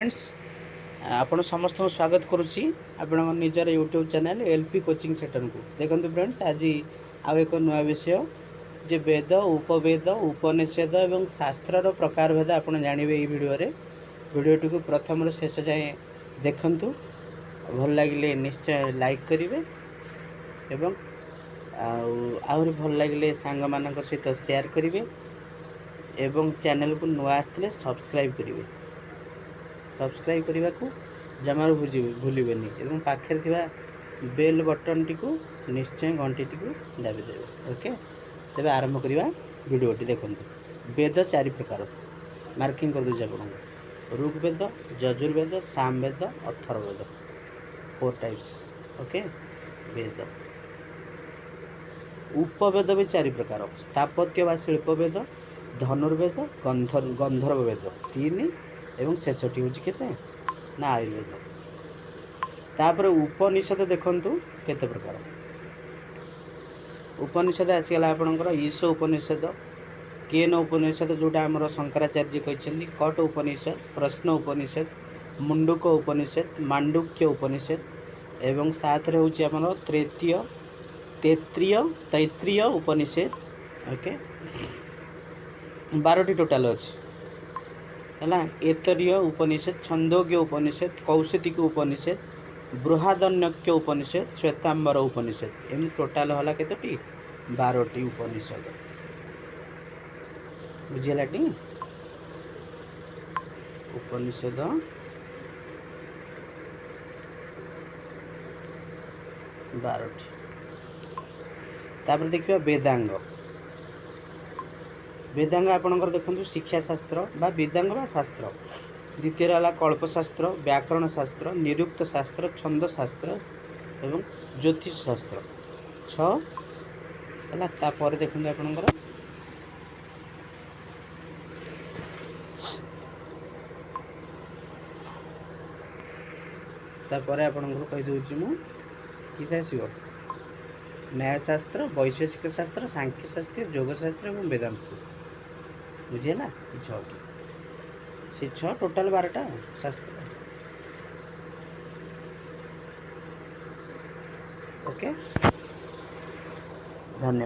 Friends आपण समस्त स्वागत करुच्ची आपण निजर YouTube channel LP coaching centre को देखो फ्रेंड्स आज आउ एक नया विषय जे वेद उपवेद उपनिषेद एवं शास्त्र प्रकार भेद आप जानवे भिडियोटी को प्रथम शेष जाए देखु भल लगे निश्चय लाइक करेंगे एवं आहरी भल लगे सांग मान सहित शेयर करेंगे एवं चैनल को नुआ आसते सब्सक्राइब करेंगे सब्सक्राइब करने को जमार भूलें एवं पाखे थिबा बेल बटन टी को निश्चय घंटी टी को दाबीदेवे। ओके तेज आरंभ करवा भिडियोटी देखो वेद चारि प्रकार मार्किंग कर दूसरे आपको ऋग्वेद यजुर्वेद सामवेद अथर्ववेद 4 टाइप्स। ओके वेद उपवेद भी चारि प्रकार स्थापत्य व शिल्पवेद धनुर्वेद गंधर्ववेद 3 एवं शेषटी हूँ केते ना आयुर्वेद। तापर उपनिषद देखंतु केते प्रकार उपनिषद आसीगला आपणकर ईश उपनिषद केन उपनिषद जोटा आमर शंकराचार्य कहते कट उपनिषद प्रश्न उपनिषद मुंडुक उपनिषद मांडुक्य उपनिषद एवं साथ रे होची आमर तैत्रीय उपनिषद। ओके 12टी टोटाल अछि है एतरीय उपनिषद छंदोग्य उपनिषद कौशिक उपनिषद बृहदारण्यक उपनिषद श्वेतांबर उपनिषद एम टोटाल हला केतोटी 12टी उपनिषद बुझिलाटी उपनिषद 12टी। तापर देखिबा वेदांग वेदांग आपणकर देखो शिक्षा शास्त्र बा वेदांग बा शास्त्र द्वितीय है कल्पशास्त्र व्याकरण शास्त्र निरुक्त शास्त्र छंद शास्त्र एवं ज्योतिष शास्त्र 6 है। तापर देखते आपणकर तापर आपणकर कहीदे मु किस आसो न्यायशास्त्र वैशेषिक शास्त्र सांख्य शास्त्र योगशास्त्र और वेदांत शास्त्र बुझेगा ये 6टी से 6 टोटाल 12टा शास्त्र। ओके धन्यवाद।